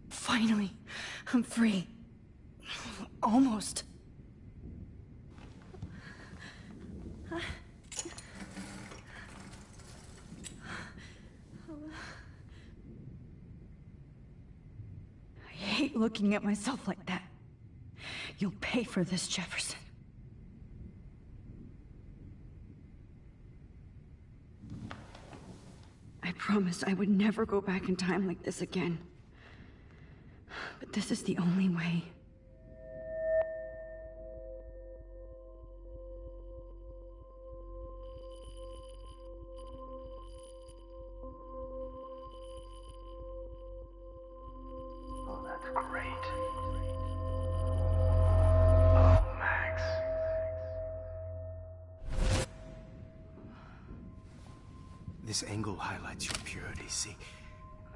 Finally, I'm free. Almost. I hate looking at myself like that. You'll pay for this, Jefferson. I promised I would never go back in time like this again. But this is the only way. Oh, that's great. Oh, Max. This angle highlights your purity, see?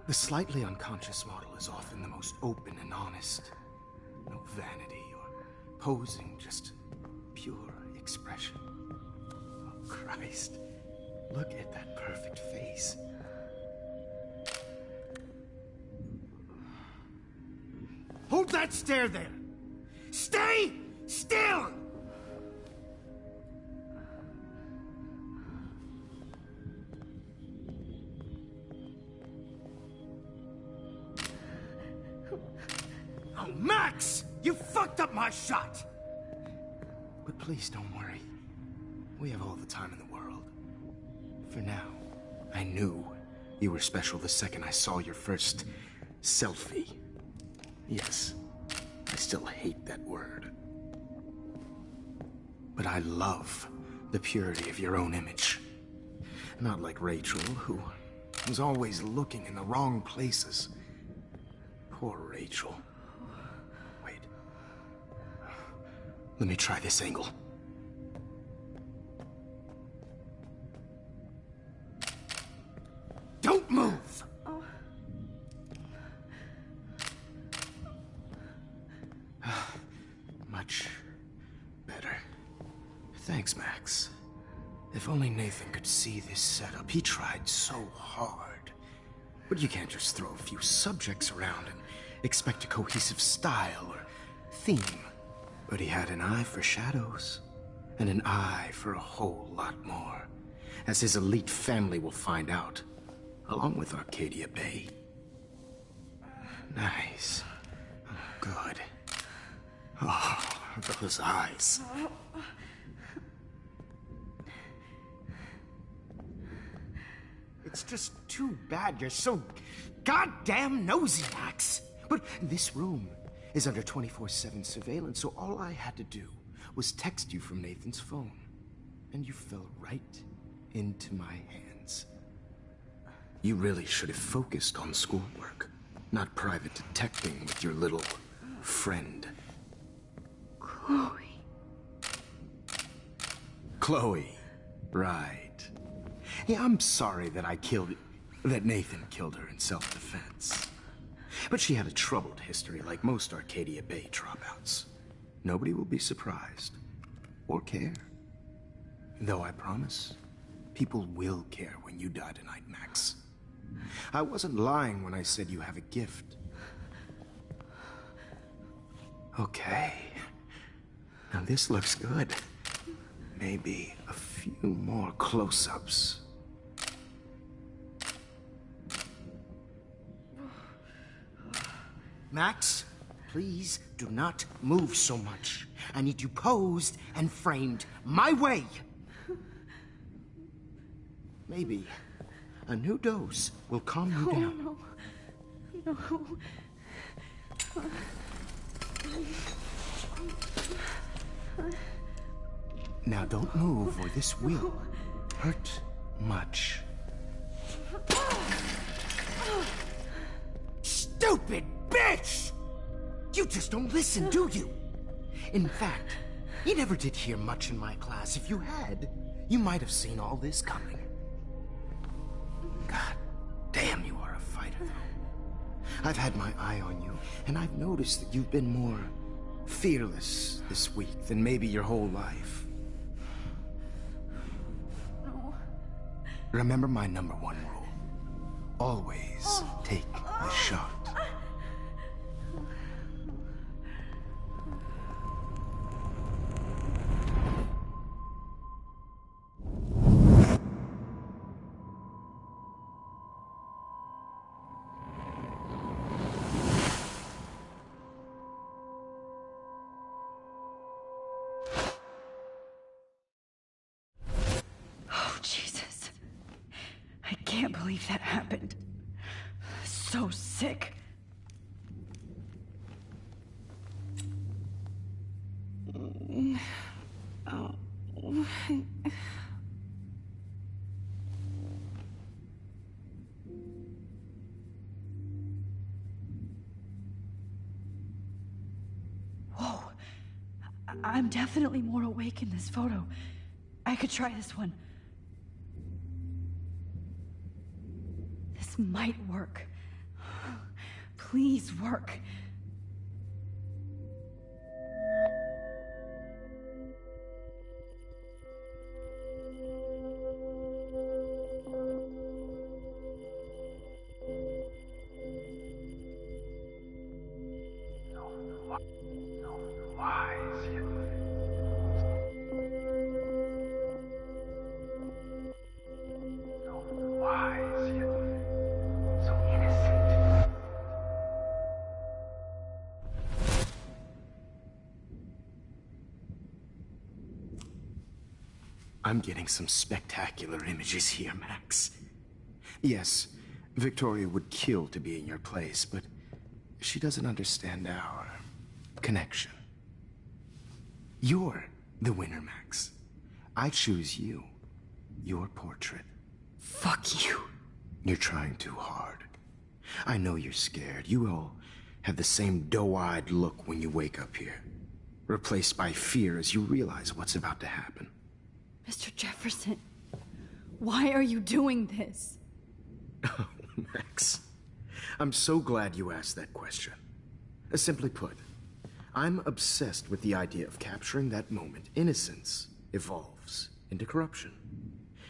The slightly unconscious model is often the most open and honest. No vanity or posing, just pure expression. Oh, Christ. Look at that perfect face. Hold that stare there! Stay still! Oh, Max! You fucked up my shot! But please don't worry. We have all the time in the world. For now, I knew you were special the second I saw your first selfie. Yes, I still hate that word. But I love the purity of your own image. Not like Rachel, who was always looking in the wrong places. Poor Rachel. Wait. Let me try this angle. Don't move! Much better. Thanks, Max. If only Nathan could see this setup. He tried so hard. But you can't just throw a few subjects around and expect a cohesive style or theme. But he had an eye for shadows, and an eye for a whole lot more, as his elite family will find out, along with Arcadia Bay. Nice. Oh, good. Oh, those eyes. It's just too bad you're so goddamn nosy, Max. But this room is under 24/7 surveillance, so all I had to do was text you from Nathan's phone. And you fell right into my hands. You really should have focused on schoolwork, not private detecting with your little friend. Chloe. Chloe, right. Yeah, I'm sorry that that Nathan killed her in self-defense. But she had a troubled history like most Arcadia Bay dropouts. Nobody will be surprised, or care. Though I promise, people will care when you die tonight, Max. I wasn't lying when I said you have a gift. Okay. Now this looks good. Maybe a few more close-ups. Max, please do not move so much. I need you posed and framed my way. Maybe a new dose will calm you down. No. Now don't move or this will hurt much. Stupid bitch! You just don't listen, do you? In fact, you never did hear much in my class. If you had, you might have seen all this coming. God damn, you are a fighter, though. I've had my eye on you, and I've noticed that you've been more fearless this week than maybe your whole life. No. Remember my number one rule. Always take the shot. Oh, Jesus. I can't believe that happened. So sick. Whoa. I'm definitely more awake in this photo. I could try this one. This might work. Please work. Why is it? Why is it so innocent? I'm getting some spectacular images here, Max. Yes, Victoria would kill to be in your place, but she doesn't understand our connection. You're the winner, Max. I choose you. Your portrait. Fuck you. You're trying too hard. I know you're scared. You all have the same doe-eyed look when you wake up here, replaced by fear as you realize what's about to happen. Mr. Jefferson, why are you doing this? Oh, Max. I'm so glad you asked that question. Simply put, I'm obsessed with the idea of capturing that moment innocence evolves into corruption.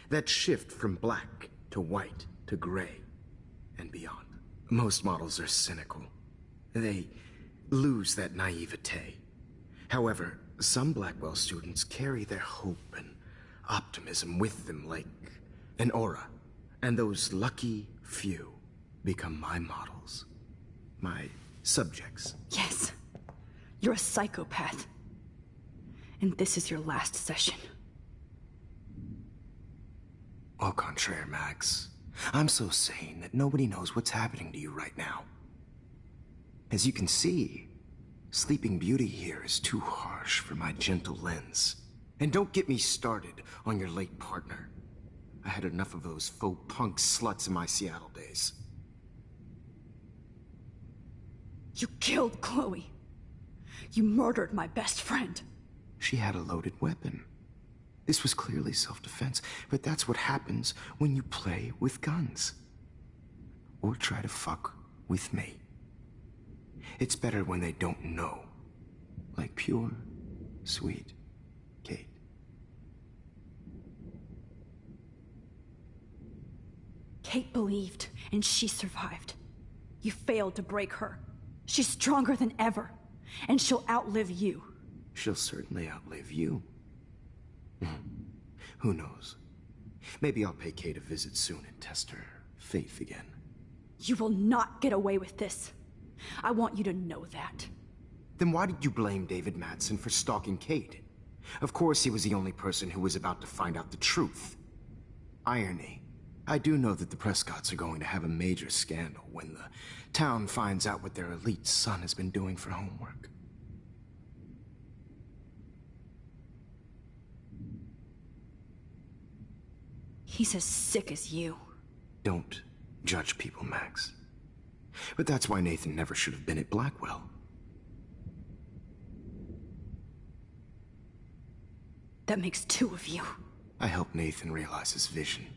That shift from black to white to gray and beyond. Most models are cynical. They lose that naivete. However, some Blackwell students carry their hope and optimism with them like an aura. And those lucky few become my models. My subjects. Yes, you're a psychopath. And this is your last session. Au contraire, Max. I'm so sane that nobody knows what's happening to you right now. As you can see, Sleeping Beauty here is too harsh for my gentle lens. And don't get me started on your late partner. I had enough of those faux punk sluts in my Seattle days. You killed Chloe. You murdered my best friend. She had a loaded weapon. This was clearly self-defense, but that's what happens when you play with guns. Or try to fuck with me. It's better when they don't know. Like pure, sweet Kate. Kate believed, and she survived. You failed to break her. She's stronger than ever, and she'll outlive you. She'll certainly outlive you. Who knows? Maybe I'll pay Kate a visit soon and test her faith again. You will not get away with this. I want you to know that. Then why did you blame David Madsen for stalking Kate? Of course he was the only person who was about to find out the truth. Irony. I do know that the Prescotts are going to have a major scandal when the town finds out what their elite son has been doing for homework. He's as sick as you. Don't judge people, Max. But that's why Nathan never should have been at Blackwell. That makes two of you. I helped Nathan realize his vision.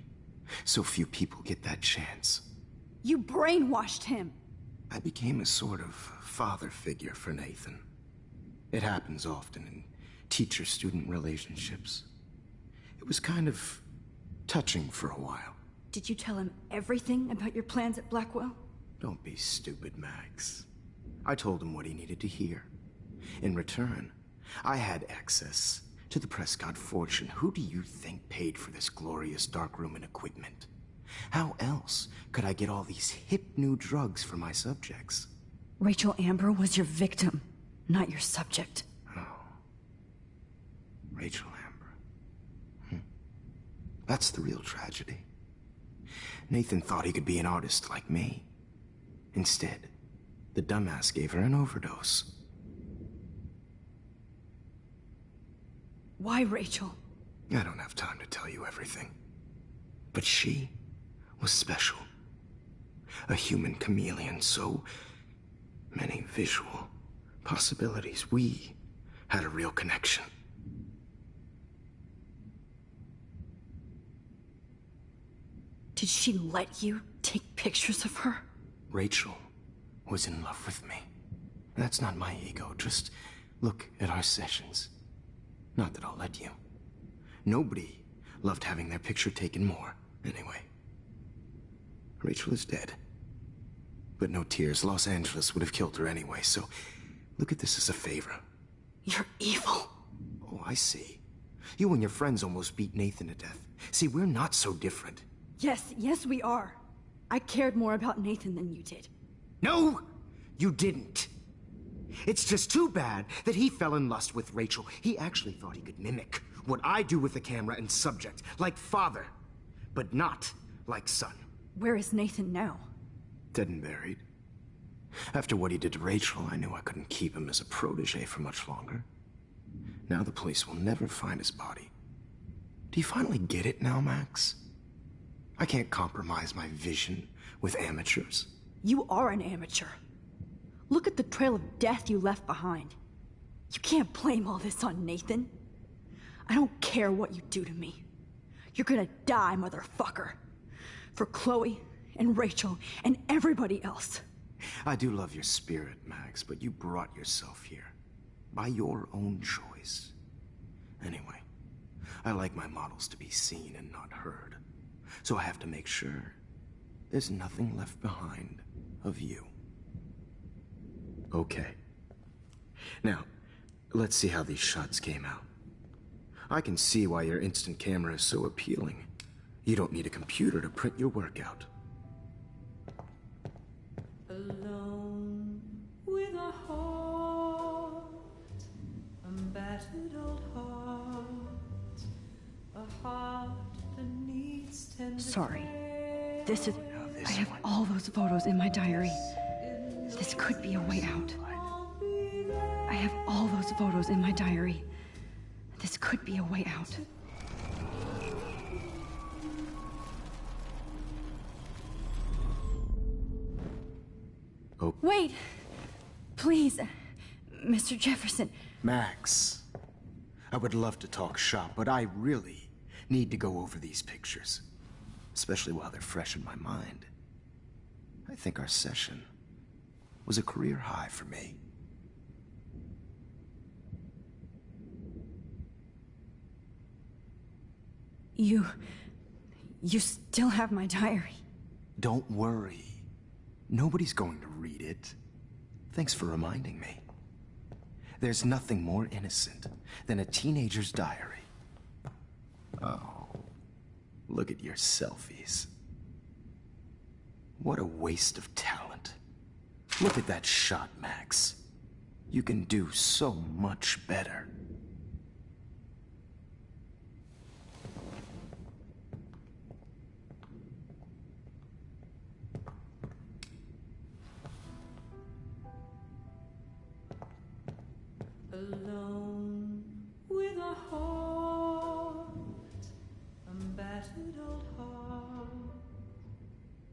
So few people get that chance. You brainwashed him. I became a sort of father figure for Nathan. It happens often in teacher-student relationships. It was kind of touching for a while. Did you tell him everything about your plans at Blackwell? Don't be stupid, Max. I told him what he needed to hear. In return, I had access to the Prescott fortune. Who do you think paid for this glorious darkroom and equipment? How else could I get all these hip new drugs for my subjects? Rachel Amber was your victim, not your subject. Rachel Amber. That's the real tragedy. Nathan thought he could be an artist like me. Instead, the dumbass gave her an overdose. Why Rachel? I don't have time to tell you everything. But she was special. A human chameleon, so many visual possibilities. We had a real connection. Did she let you take pictures of her? Rachel was in love with me. That's not my ego. Just look at our sessions. Not that I'll let you. Nobody loved having their picture taken more, anyway. Rachel is dead. But no tears. Los Angeles would have killed her anyway, so look at this as a favor. You're evil. Oh, I see. You and your friends almost beat Nathan to death. See, we're not so different. Yes, we are. I cared more about Nathan than you did. No, you didn't. It's just too bad that he fell in lust with Rachel. He actually thought he could mimic what I do with the camera and subject, like father, but not like son. Where is Nathan now? Dead and buried. After what he did to Rachel, I knew I couldn't keep him as a protege for much longer. Now the police will never find his body. Do you finally get it now, Max? I can't compromise my vision with amateurs. You are an amateur. Look at the trail of death you left behind. You can't blame all this on Nathan. I don't care what you do to me. You're gonna die, motherfucker. For Chloe and Rachel and everybody else. I do love your spirit, Max, but you brought yourself here. By your own choice. Anyway, I like my models to be seen and not heard. So I have to make sure there's nothing left behind of you. Okay. Now, let's see how these shots came out. I can see why your instant camera is so appealing. You don't need a computer to print your work out. Alone with a heart, a battered old heart, a heart that needs tender Sorry. care. This is... this I have one. all those photos in my diary. This could be a way out. I have all those photos in my diary. This could be a way out. Oh, Wait! Please, Mr. Jefferson. Max. I would love to talk shop, but I really need to go over these pictures. Especially while they're fresh in my mind. I think our session was a career high for me. You still have my diary. Don't worry. Nobody's going to read it. Thanks for reminding me. There's nothing more innocent than a teenager's diary. Oh, look at your selfies. What a waste of talent. Look at that shot, Max. You can do so much better. Alone with a heart, a battered old heart,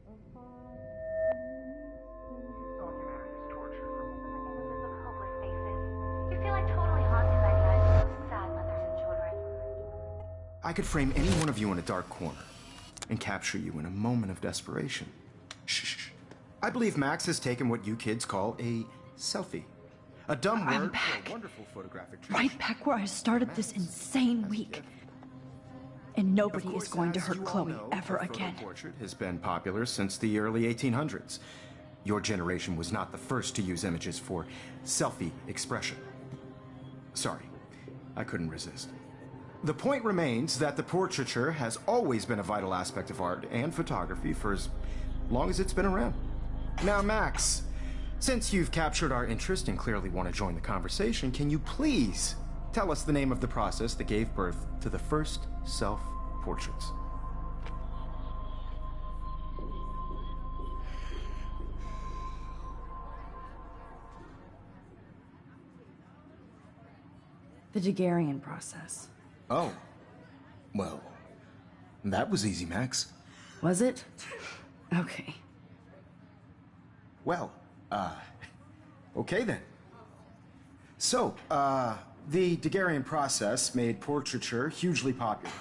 a heart. Documentary is torture. Images of hopeless faces. You feel like totally haunted by the eyes of those sad mothers and children. I could frame any one of you in a dark corner and capture you in a moment of desperation. Shh. I believe Max has taken what you kids call a selfie. A dumb I'm word back. for a wonderful photographic tradition. Right back where I started this insane week. and Of nobody is course, going to as hurt you all Chloe know, ever the photo again. portrait has been popular since the early 1800s. Your generation was not the first to use images for selfie expression. Sorry, I couldn't resist. The point remains that the portraiture has always been a vital aspect of art and photography for as long as it's been around. Now, Max, since you've captured our interest and clearly want to join the conversation, can you please tell us the name of the process that gave birth to the first self-portraits? The Daguerrean process. Oh. Well, that was easy, Max. Was it? Okay. Well, okay then. So, the Daguerrean process made portraiture hugely popular,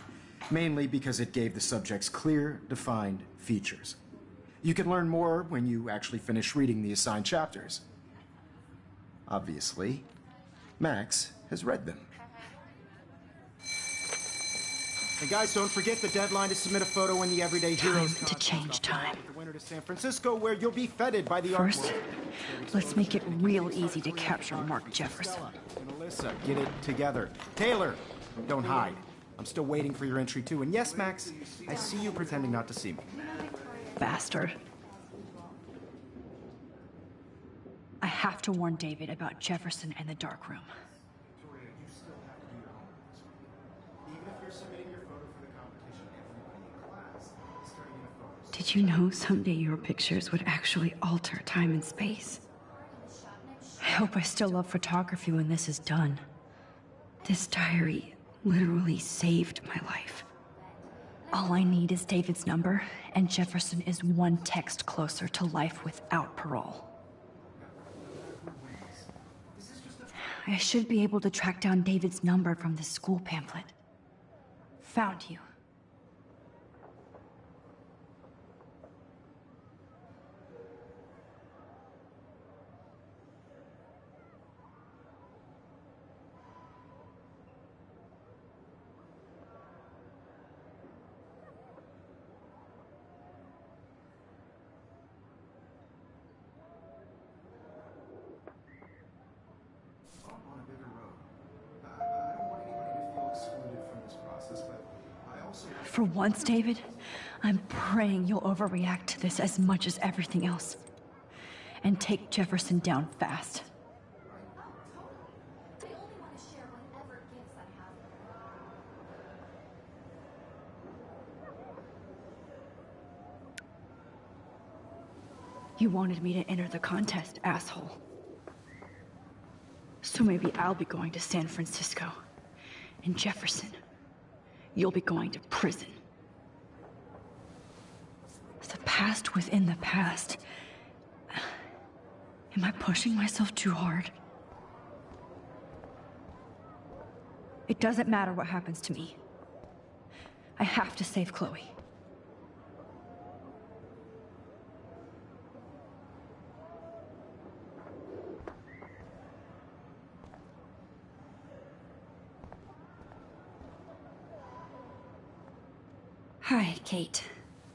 mainly because it gave the subjects clear, defined features. You can learn more when you actually finish reading the assigned chapters. Obviously, Max has read them. And guys, don't forget the deadline to submit a photo in the Everyday Heroes Time to change time. The winter to San Francisco, where you'll be feted by the art First, world. let's make it real easy to capture Mark Jefferson. And Alyssa, get it together. Taylor, don't hide. I'm still waiting for your entry too. And yes, Max, I see you pretending not to see me. Bastard. I have to warn David about Jefferson and the dark room. Victoria, you still have to do your homework. Even if you're submitting your photo for the competition, everybody in class is turning in a photo. Did you know someday your pictures would actually alter time and space? I hope I still love photography when this is done. This diary literally saved my life. All I need is David's number, and Jefferson is one text closer to life without parole. I should be able to track down David's number from the school pamphlet. Found you. On a bigger road. I don't want anybody to feel excluded from this process, but I also... For once, David, I'm praying you'll overreact to this as much as everything else. And take Jefferson down fast. I only want to share whatever gifts I have. You wanted me to enter the contest, asshole. So maybe I'll be going to San Francisco. And Jefferson, you'll be going to prison. The past within the past. Am I pushing myself too hard? It doesn't matter what happens to me. I have to save Chloe. Hi, Kate.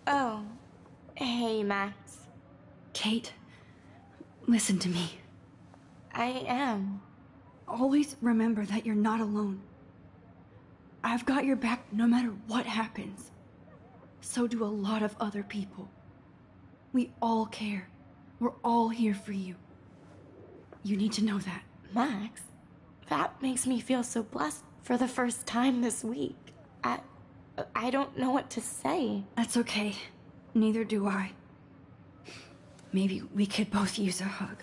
Oh, hey, Max. Kate, listen to me. I am. Always remember that you're not alone. I've got your back no matter what happens. So do a lot of other people. We all care. We're all here for you. You need to know that. Max, that makes me feel so blessed for the first time this week. I don't know what to say. That's okay. Neither do I. Maybe we could both use a hug.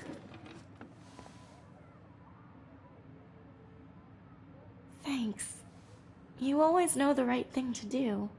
Thanks. You always know the right thing to do.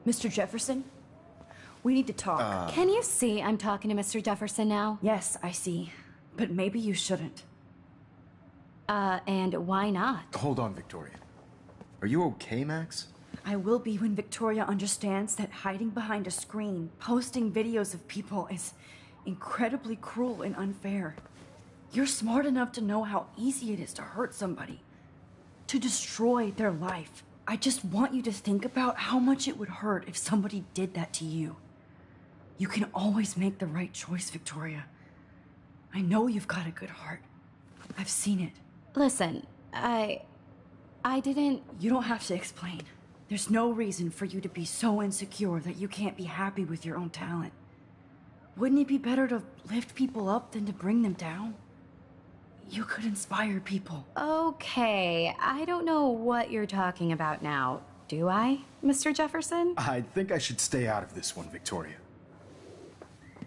Mr. Jefferson? We need to talk. Can you see I'm talking to Mr. Jefferson now? Yes, I see. But maybe you shouldn't. And why not? Hold on, Victoria. Are you okay, Max? I will be when Victoria understands that hiding behind a screen, posting videos of people is incredibly cruel and unfair. You're smart enough to know how easy it is to hurt somebody, to destroy their life. I just want you to think about how much it would hurt if somebody did that to you. You can always make the right choice, Victoria. I know you've got a good heart. I've seen it. Listen, I didn't... You don't have to explain. There's no reason for you to be so insecure that you can't be happy with your own talent. Wouldn't it be better to lift people up than to bring them down? You could inspire people. Okay, I don't know what you're talking about now. Do I, Mr. Jefferson? I think I should stay out of this one, Victoria.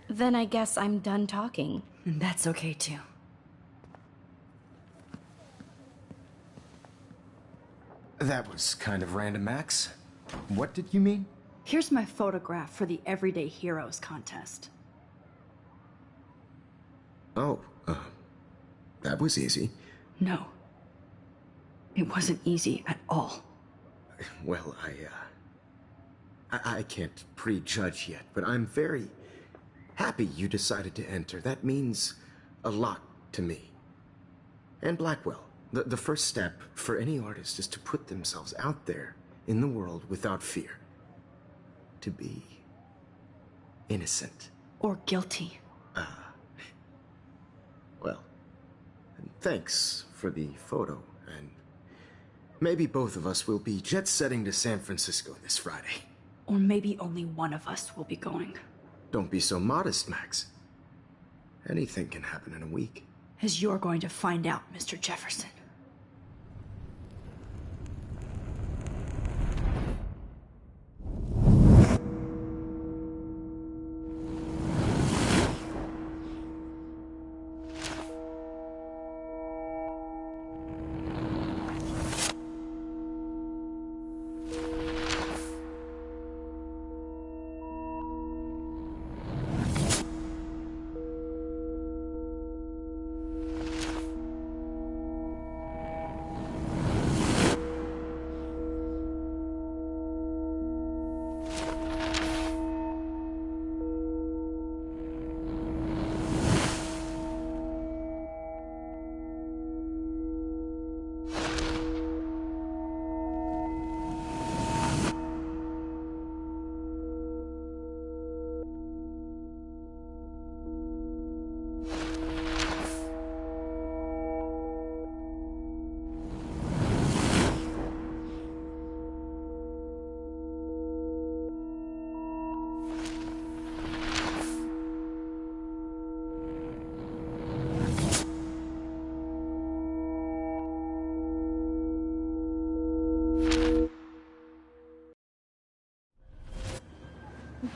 Then I guess I'm done talking. And that's okay too. That was kind of random, Max. What did you mean? Here's my photograph for the Everyday Heroes contest. Oh, that was easy. No. It wasn't easy at all. Well, I can't prejudge yet, but I'm very happy you decided to enter. That means a lot to me. And Blackwell. The first step for any artist is to put themselves out there in the world without fear. To be innocent. Or guilty. Well, thanks for the photo, and maybe both of us will be jet-setting to San Francisco this Friday. Or maybe only one of us will be going. Don't be so modest, Max. Anything can happen in a week. As you're going to find out, Mr. Jefferson.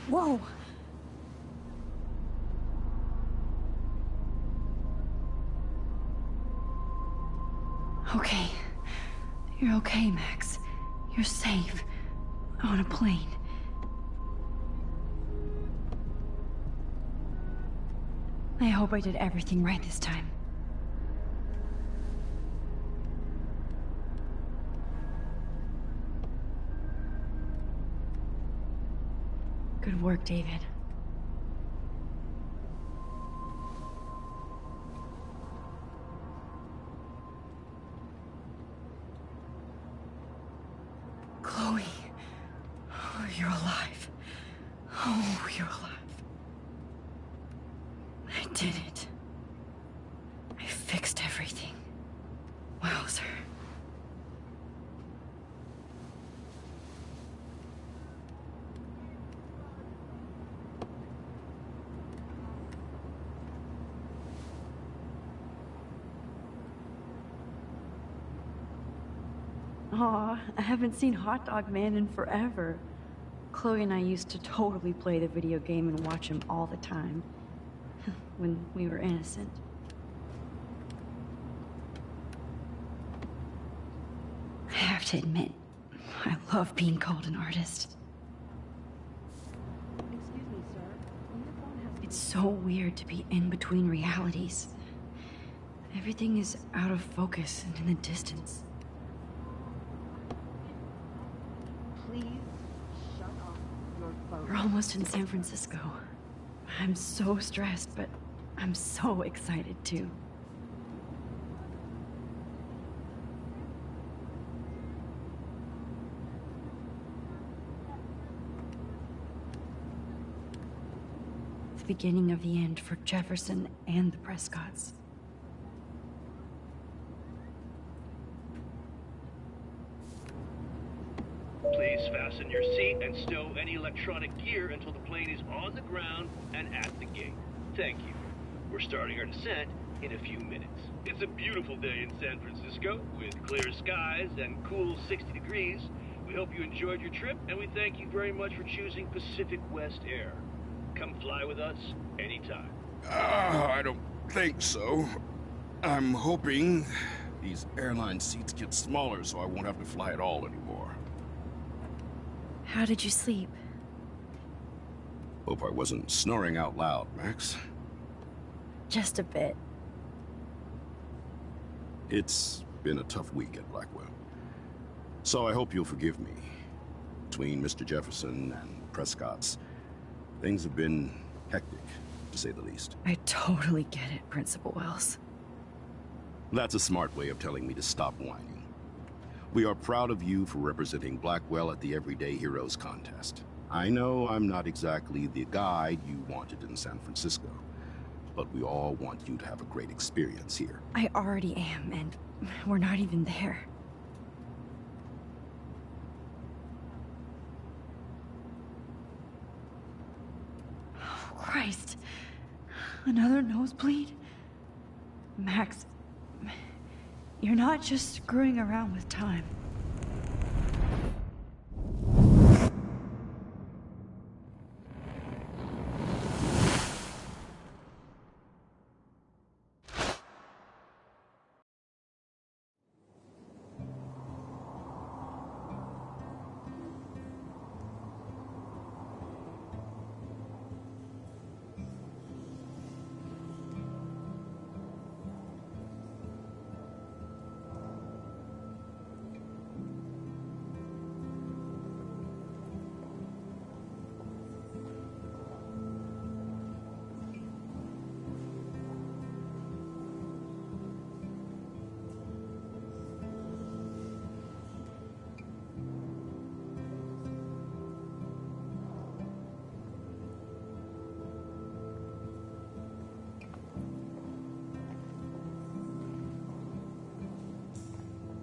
Whoa! Okay. You're okay, Max. You're safe. On a plane. I hope I did everything right this time. Good work, David. Chloe. Oh, you're alive. Oh, you're alive. I did it. I fixed everything. Wowzer. Aw, I haven't seen Hot Dog Man in forever. Chloe and I used to totally play the video game and watch him all the time. When we were innocent. I have to admit, I love being called an artist. It's so weird to be in between realities. Everything is out of focus and in the distance. Please shut off your phone. We're almost in San Francisco. I'm so stressed, but I'm so excited too. The beginning of the end for Jefferson and the Prescotts. Please fasten your seat and stow any electronic gear until the plane is on the ground and at the gate. Thank you. We're starting our descent in a few minutes. It's a beautiful day in San Francisco with clear skies and cool 60 degrees. We hope you enjoyed your trip, and we thank you very much for choosing Pacific West Air. Come fly with us anytime. I don't think so. I'm hoping these airline seats get smaller so I won't have to fly at all anymore. How did you sleep? Hope I wasn't snoring out loud, Max. Just a bit. It's been a tough week at Blackwell. So I hope you'll forgive me. Between Mr. Jefferson and Prescott's, things have been hectic, to say the least. I totally get it, Principal Wells. That's a smart way of telling me to stop whining. We are proud of you for representing Blackwell at the Everyday Heroes contest. I know I'm not exactly the guide you wanted in San Francisco, but we all want you to have a great experience here. I already am, and we're not even there. Oh, Christ. Another nosebleed? Max, you're not just screwing around with time.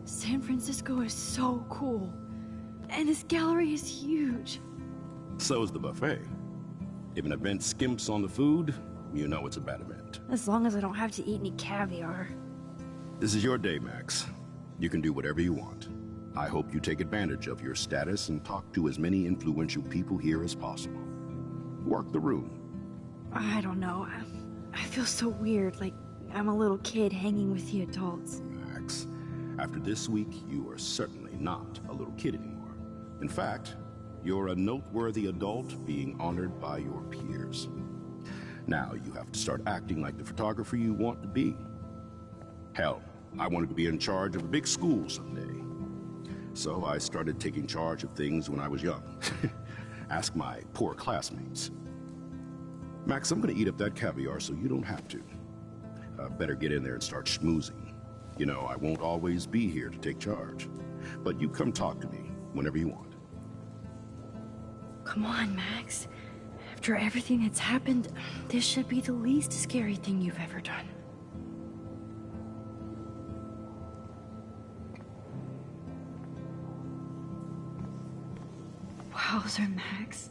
San Francisco is so cool. And this gallery is huge. So is the buffet. If an event skimps on the food, you know it's a bad event. As long as I don't have to eat any caviar. This is your day, Max. You can do whatever you want. I hope you take advantage of your status and talk to as many influential people here as possible. Work the room. I don't know. I feel so weird, like I'm a little kid hanging with the adults. Max, after this week, you are certainly not a little kid anymore. In fact, you're a noteworthy adult being honored by your peers. Now you have to start acting like the photographer you want to be. Hell, I wanted to be in charge of a big school someday. So I started taking charge of things when I was young. Ask my poor classmates. Max, I'm gonna eat up that caviar so you don't have to. Better get in there and start schmoozing. You know, I won't always be here to take charge. But you come talk to me whenever you want. Come on, Max. After everything that's happened, this should be the least scary thing you've ever done. Wowzer, Max.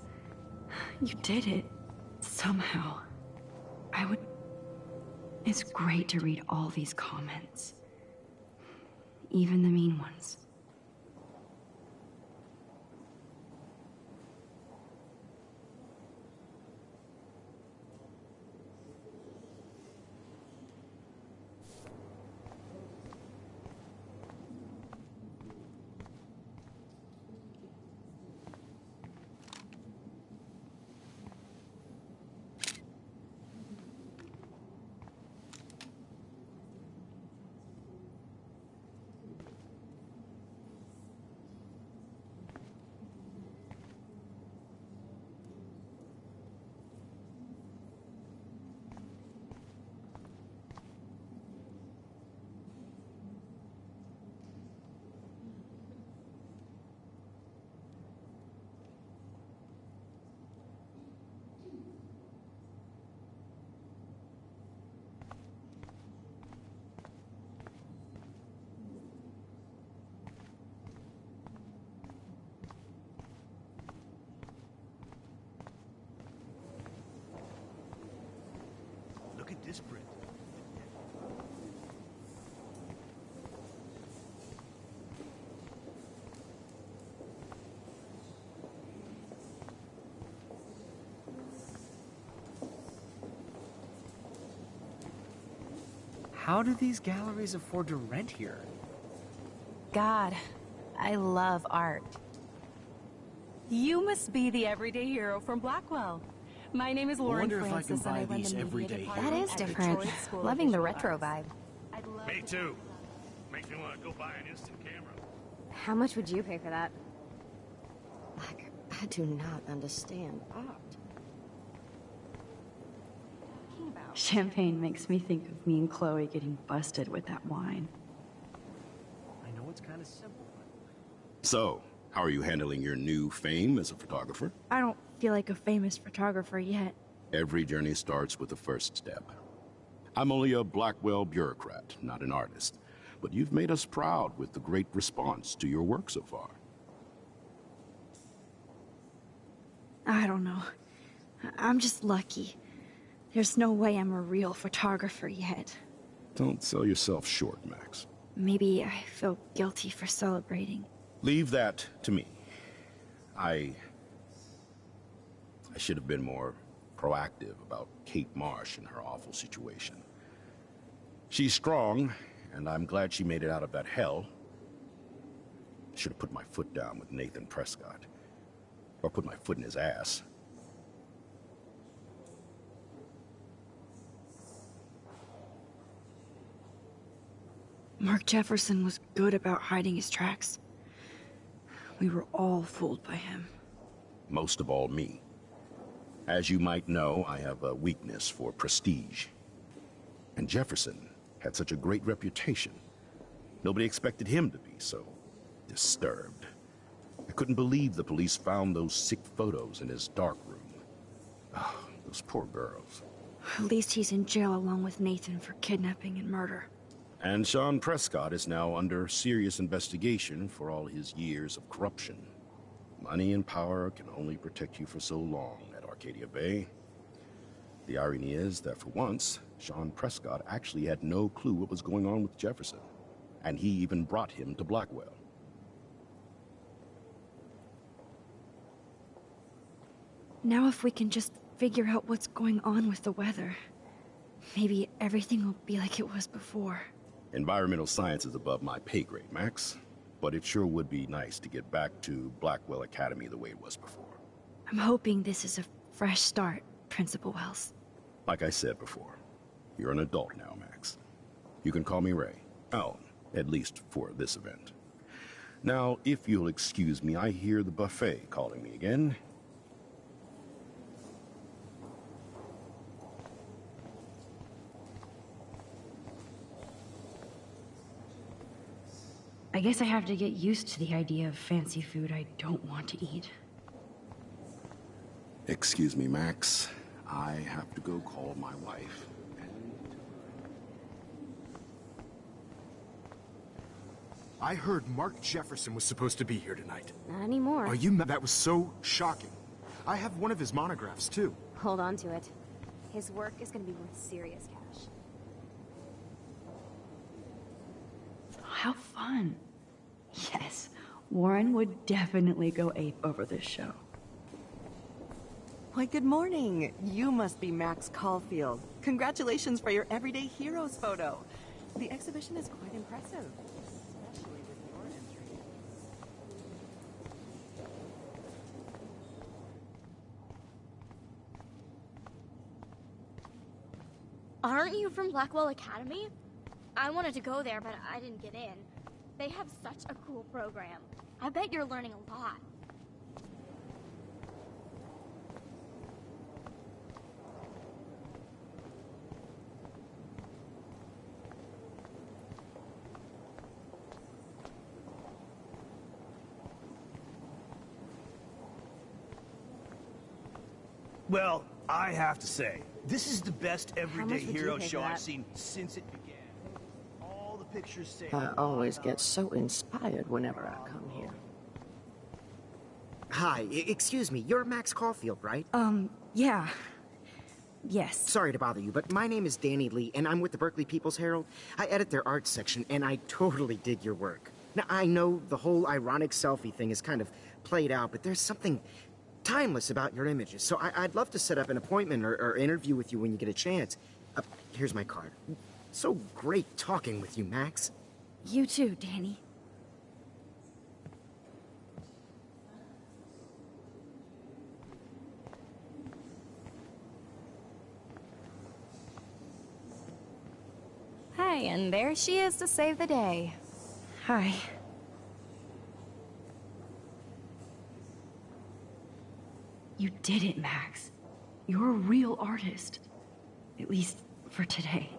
You did it. Somehow. It's great to read all these comments. Even the mean ones. disparate. How do these galleries afford to rent here? God, I love art. You must be the everyday hero from Blackwell. My name is Lauren wonder if I can Francis, and buy I run these the media everyday department heroes. at That the is Detroit different. School of Loving the Visual retro Arts. vibe. I'd love Me to- too. Makes me want to go buy an instant camera. How much would you pay for that? I do not understand art. Champagne makes me think of me and Chloe getting busted with that wine. I know it's kind of simple. So, how are you handling your new fame as a photographer? I don't feel like a famous photographer yet. Every journey starts with the first step. I'm only a Blackwell bureaucrat, not an artist. But you've made us proud with the great response to your work so far. I don't know. I'm just lucky. There's no way I'm a real photographer yet. Don't sell yourself short, Max. Maybe I feel guilty for celebrating. Leave that to me. I should have been more proactive about Kate Marsh and her awful situation. She's strong, and I'm glad she made it out of that hell. Should have put my foot down with Nathan Prescott. Or put my foot in his ass. Mark Jefferson was good about hiding his tracks. We were all fooled by him. Most of all, me. As you might know, I have a weakness for prestige. And Jefferson had such a great reputation. Nobody expected him to be so disturbed. I couldn't believe the police found those sick photos in his dark room. Oh, those poor girls. At least he's in jail along with Nathan for kidnapping and murder. And Sean Prescott is now under serious investigation for all his years of corruption. Money and power can only protect you for so long at Arcadia Bay. The irony is that for once, Sean Prescott actually had no clue what was going on with Jefferson. And he even brought him to Blackwell. Now if we can just figure out what's going on with the weather, maybe everything will be like it was before. Environmental science is above my pay grade, Max. But it sure would be nice to get back to Blackwell Academy the way it was before. I'm hoping this is a fresh start, Principal Wells. Like I said before, you're an adult now, Max. You can call me Ray. Oh, at least for this event. Now, if you'll excuse me, I hear the buffet calling me again. I guess I have to get used to the idea of fancy food I don't want to eat. Excuse me, Max. I have to go call my wife. I heard Mark Jefferson was supposed to be here tonight. Not anymore. Are you That was so shocking. I have one of his monographs, too. Hold on to it. His work is gonna be worth serious cash. How fun. Yes, Warren would definitely go ape over this show. Why, good morning. You must be Max Caulfield. Congratulations for your Everyday Heroes photo. The exhibition is quite impressive, especially with your entry. Aren't you from Blackwell Academy? I wanted to go there, but I didn't get in. They have such a cool program. I bet you're learning a lot. Well, I have to say, this is the best much everyday would you hero pay for show I've that? seen since it began. All the pictures say. I always get so inspired whenever I come here. Hi, excuse me, you're Max Caulfield, right? Yeah. Yes. Sorry to bother you, but my name is Danny Lee, and I'm with the Berkeley People's Herald. I edit their art section, and I totally dig your work. Now, I know the whole ironic selfie thing is kind of played out, but there's something timeless about your images, so I'd love to set up an appointment or interview with you when you get a chance. Here's my card. So great talking with you, Max. You too, Danny. Hi, and there she is to save the day. Hi. You did it, Max. You're a real artist. At least for today.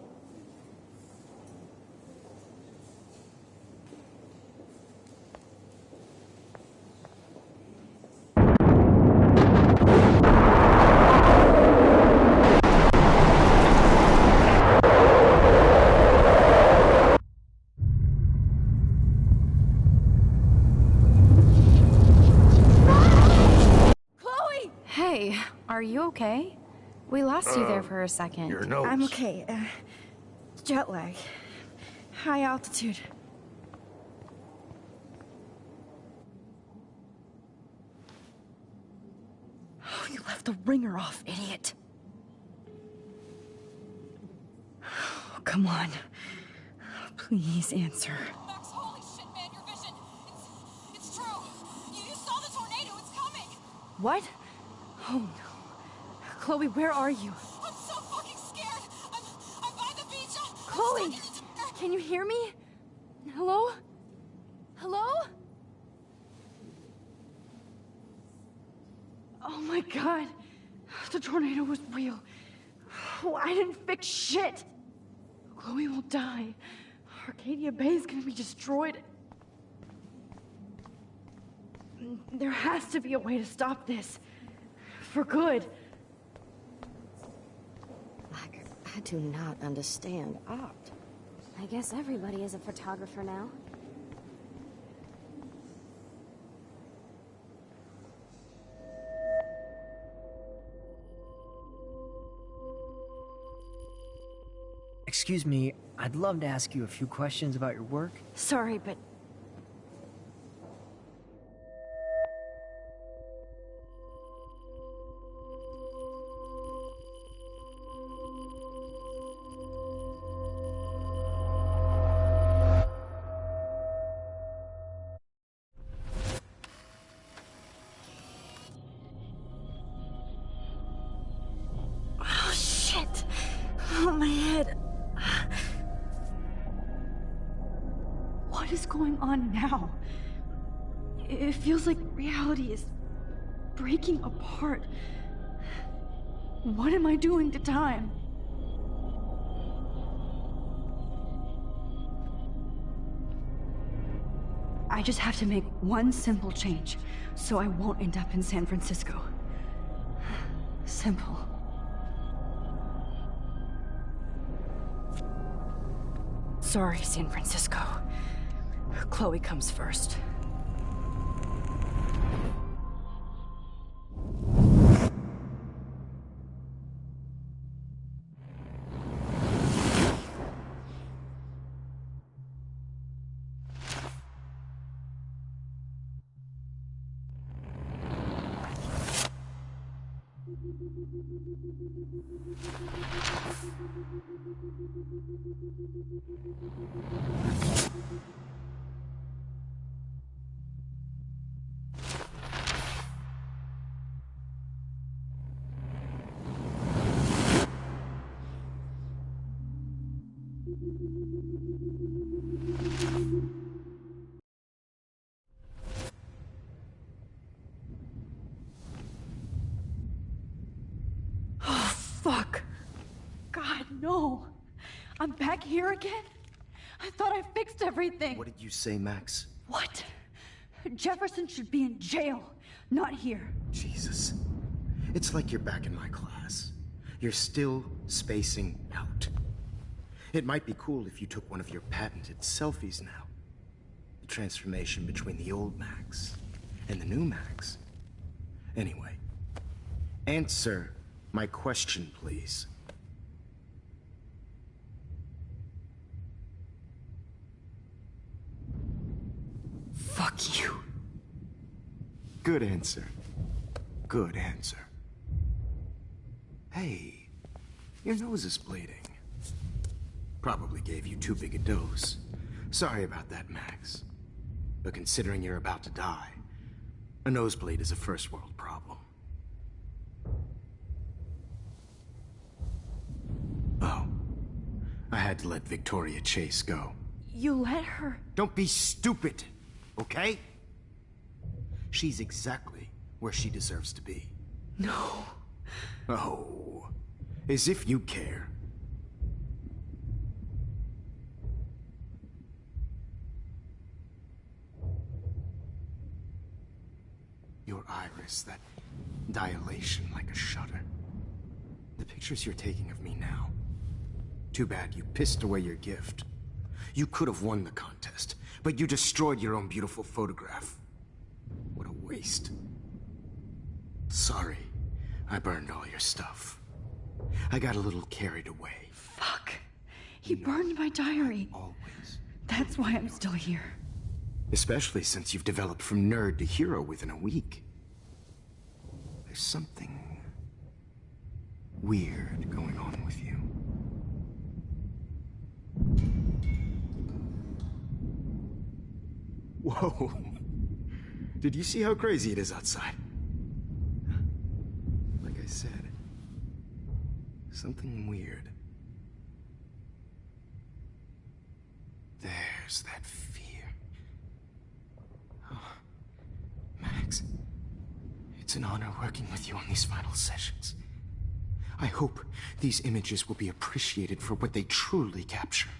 Hey, are you okay? We lost you there for a second. Your nose. I'm okay. Jet lag. High altitude. Oh, you left the ringer off, idiot. Oh, come on. Please answer. Max, holy shit, man, your vision. It's true. You saw the tornado. It's coming. What? Oh no. Chloe, where are you? I'm so fucking scared. I'm by the beach. Chloe! Can you hear me? Hello? Hello? Oh my god. The tornado was real. Oh, I didn't fix shit. Chloe will die. Arcadia Bay is gonna be destroyed. There has to be a way to stop this. For good. I do not understand art. I guess everybody is a photographer now. Excuse me, I'd love to ask you a few questions about your work. Sorry, but... Oh, shit! Oh, my head. What is going on now? It feels like reality is breaking apart. What am I doing to time? I just have to make one simple change, so I won't end up in San Francisco. Simple. Sorry, San Francisco. Chloe comes first. Oh, fuck. God, no. I'm back here again? I thought I fixed everything. What did you say, Max? What? Jefferson should be in jail, not here. Jesus. It's like you're back in my class. You're still spacing out. It might be cool if you took one of your patented selfies now. The transformation between the old Max and the new Max. Anyway, answer My question, please. Fuck you. Good answer. Good answer. Hey, your nose is bleeding. Probably gave you too big a dose. Sorry about that, Max. But considering you're about to die, a nosebleed is a first world problem. Oh. I had to let Victoria Chase go. You let her? Don't be stupid, okay? She's exactly where she deserves to be. No. Oh. As if you care. Your iris, that dilation like a shutter. The pictures you're taking of me now. Too bad you pissed away your gift. You could have won the contest, but you destroyed your own beautiful photograph. What a waste. Sorry, I burned all your stuff. I got a little carried away. Fuck. He burned my diary. Always. That's why I'm still here. Especially since you've developed from nerd to hero within a week. There's something weird going on with you. Whoa. Did you see how crazy it is outside? Like I said, something weird. There's that fear. Oh, Max, it's an honor working with you on these final sessions. I hope these images will be appreciated for what they truly capture.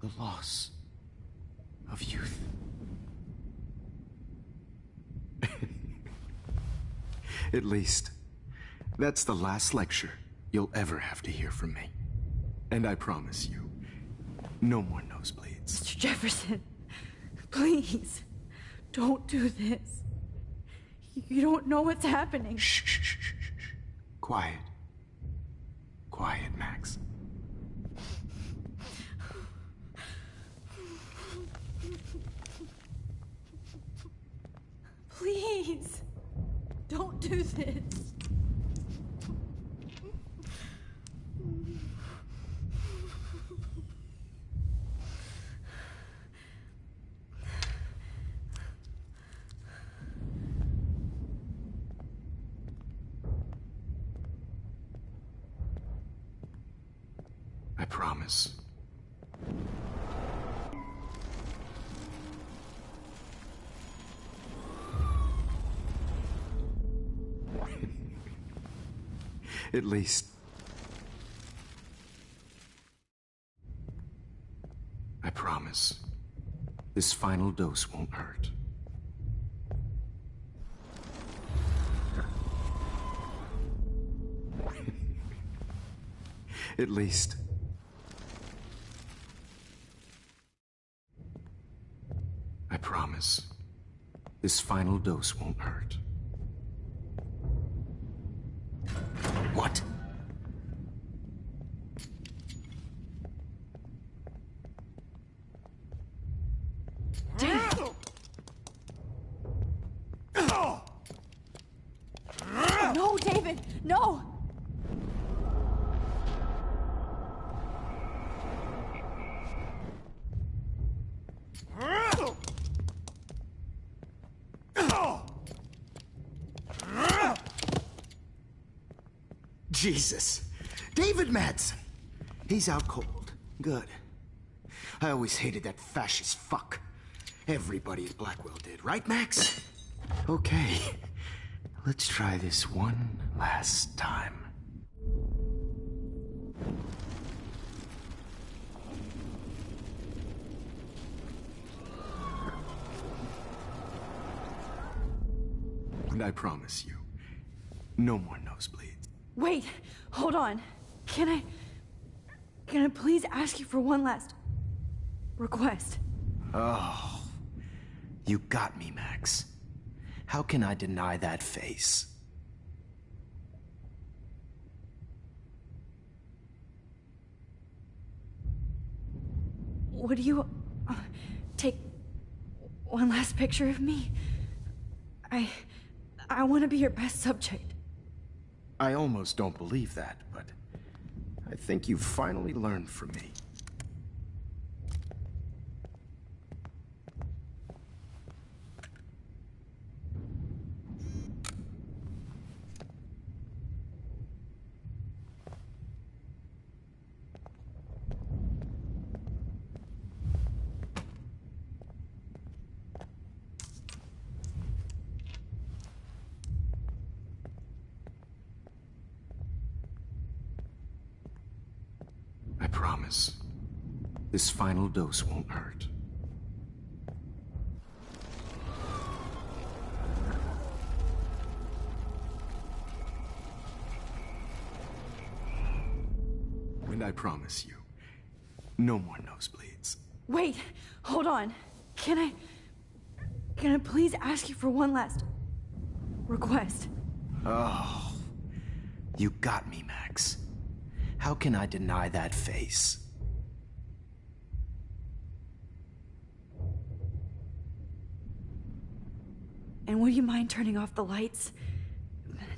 The loss of youth. At least, that's the last lecture you'll ever have to hear from me. And I promise you, no more nosebleeds. Mr. Jefferson, please, don't do this. You don't know what's happening. Shh, shh, shh, shh, shh. Quiet. Quiet, Max. Please, don't do this. I promise. At least, I promise, this final dose won't hurt. At least, I promise, this final dose won't hurt. What? No, David, no! Jesus. David Madsen. He's out cold. Good. I always hated that fascist fuck. Everybody at Blackwell did, right, Max? Okay. Let's try this one last time. And I promise you, no more nosebleeds. Wait, hold on. Can I please ask you for one last request? Oh, you got me, Max. How can I deny that face? would you take one last picture of me? I want to be your best subject. I almost don't believe that, but I think you've finally learned from me. I promise. This final dose won't hurt. And I promise you, no more nosebleeds. Wait, hold on. Can I please ask you for one last request? Oh, you got me, Max. How can I deny that face? And would you mind turning off the lights?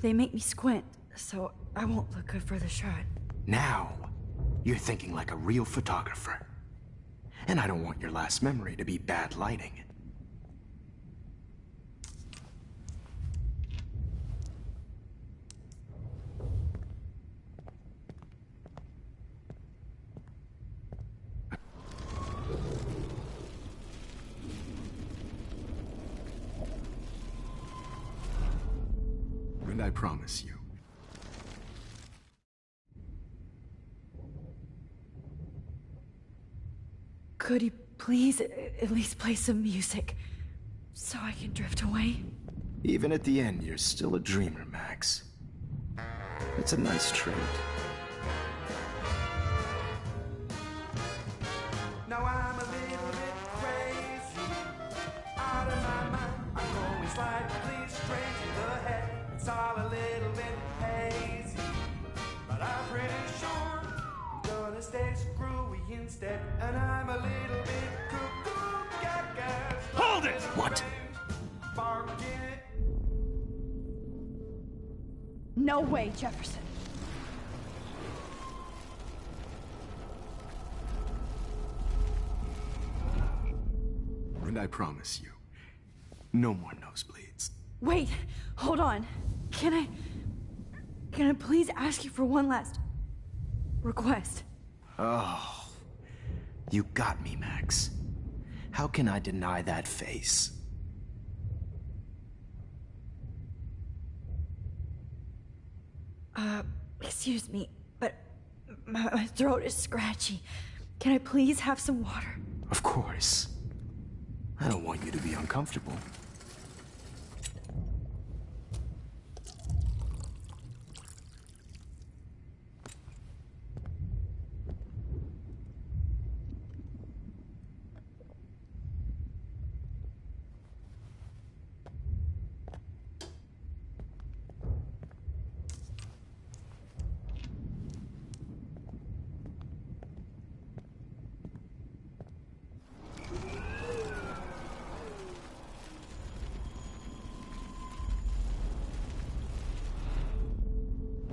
They make me squint, so I won't look good for the shot. Now, you're thinking like a real photographer. And I don't want your last memory to be bad lighting. And I promise you. Could you please at least play some music so I can drift away? Even at the end, you're still a dreamer, Max. It's a nice trait. Now I'm a little bit crazy, out of my mind. I'm going slightly straight to the head. It's all a little bit hazy, but I'm pretty sure I'm gonna stay screwy instead. And I'm a little bit cuckoo gaga. Hold it! What? Barking. No way, Jefferson. And I promise you, no more nosebleeds. Wait, hold on. Can I please ask you for one last request? Oh, you got me, Max. How can I deny that face? Excuse me, but my throat is scratchy. Can I please have some water? Of course. I don't want you to be uncomfortable.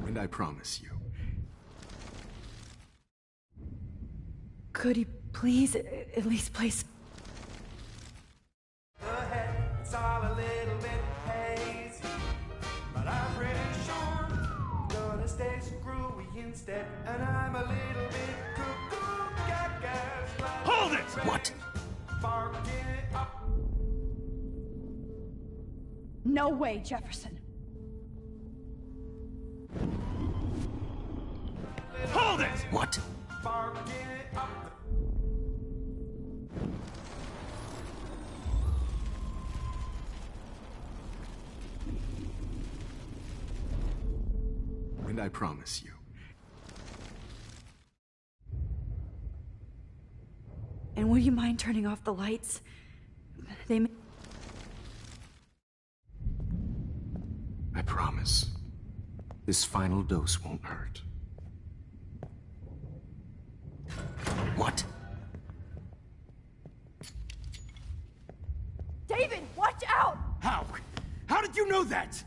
And I promise you. Could you please at least play some... The head, it's all a little bit hazy, but I'm pretty sure I'm gonna stay screwy instead. And I'm a little bit cuckoo gaga. Hold it! What? Barking up. No way, Jefferson. Hold it! What? Barking up. And I promise you. And would you mind turning off the lights? They... I promise. This final dose won't hurt. What? How? How did you know that?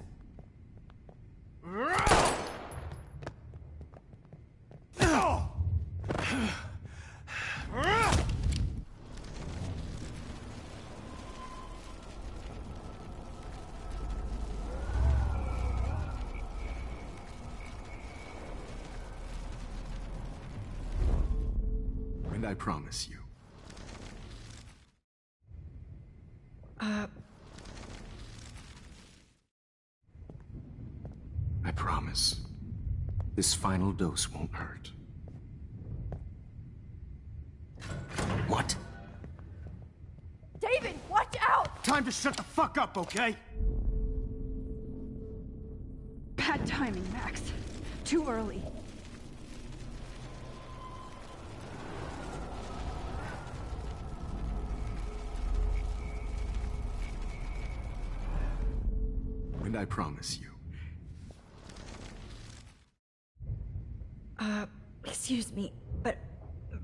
And I promise you. I promise. This final dose won't hurt. What? David, watch out! Time to shut the fuck up, okay? Bad timing, Max. Too early. And I promise you. Excuse me, but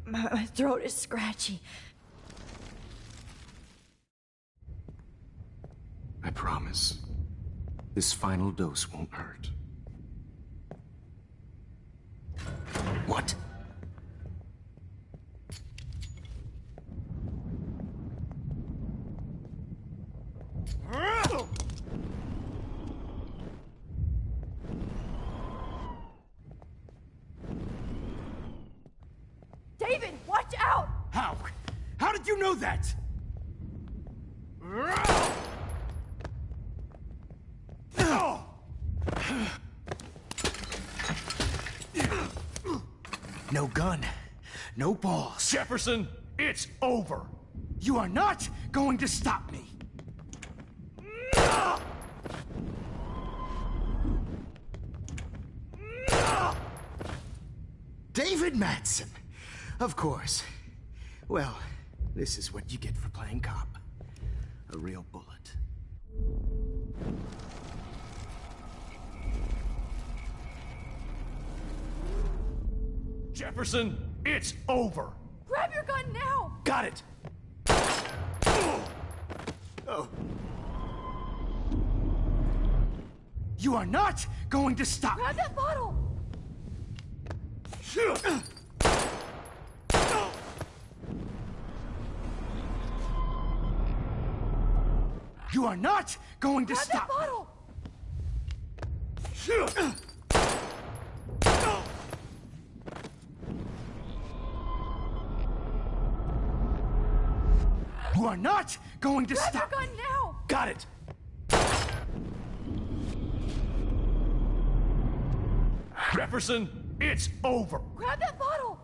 my throat is scratchy. I promise. This final dose won't hurt. What? David, watch out! How? How did you know that? No gun, no balls. Jefferson, it's over. You are not going to stop me. David Madsen. Of course. Well, this is what you get for playing cop. A real bullet. Jefferson, it's over. Grab your gun now! Got it. Oh. You are not going to stop me. Grab that bottle! You are not going to Grab stop that bottle! You are not going to Grab stop your gun now! Got it. Jefferson, it's over. Grab that bottle!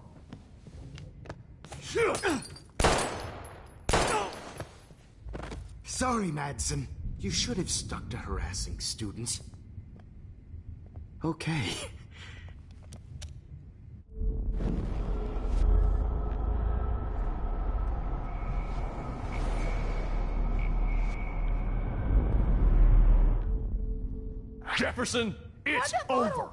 Sorry, Madsen. You should have stuck to harassing students. Okay. Jefferson, it's over.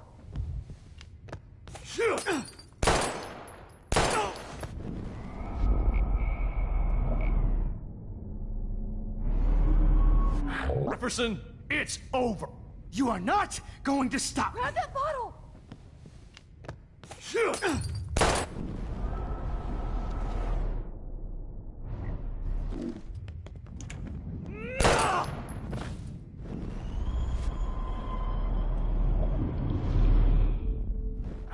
Jefferson, it's over. You are not going to stop me. Grab that bottle!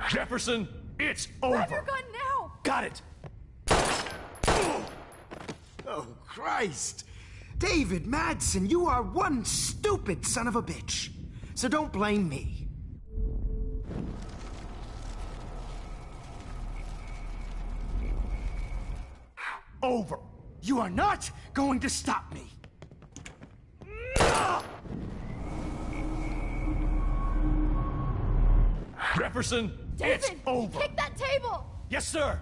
Jefferson, it's over. Grab your gun now! Got it. Oh, Christ. David Madsen, you are one stupid son of a bitch. So don't blame me. Over. You are not going to stop me. Jefferson, David, it's over. kick that table! Yes, sir.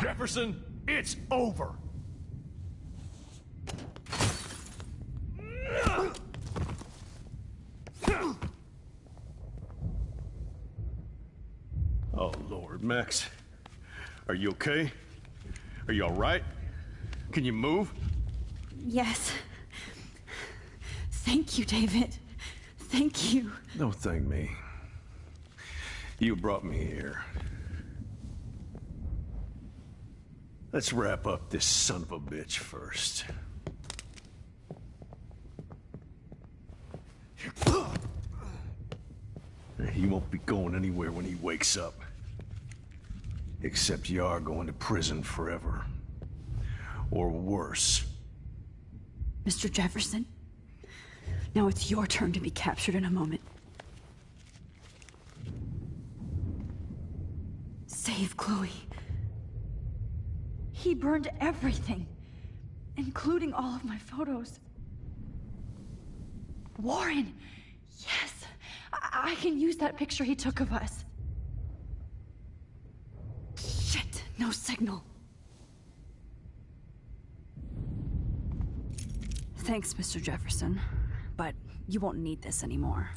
Jefferson, it's over. Oh, Lord, Max. Are you okay? Are you all right? Can you move? Yes. Thank you, David. Thank you. Don't thank me. You brought me here. Let's wrap up this son of a bitch first. He won't be going anywhere when he wakes up. Except you are going to prison forever. Or worse. Mr. Jefferson, now it's your turn to be captured in a moment. Save Chloe. He burned everything, including all of my photos. Warren! Yes! I can use that picture he took of us. Shit! No signal. Thanks, Mr. Jefferson, but you won't need this anymore.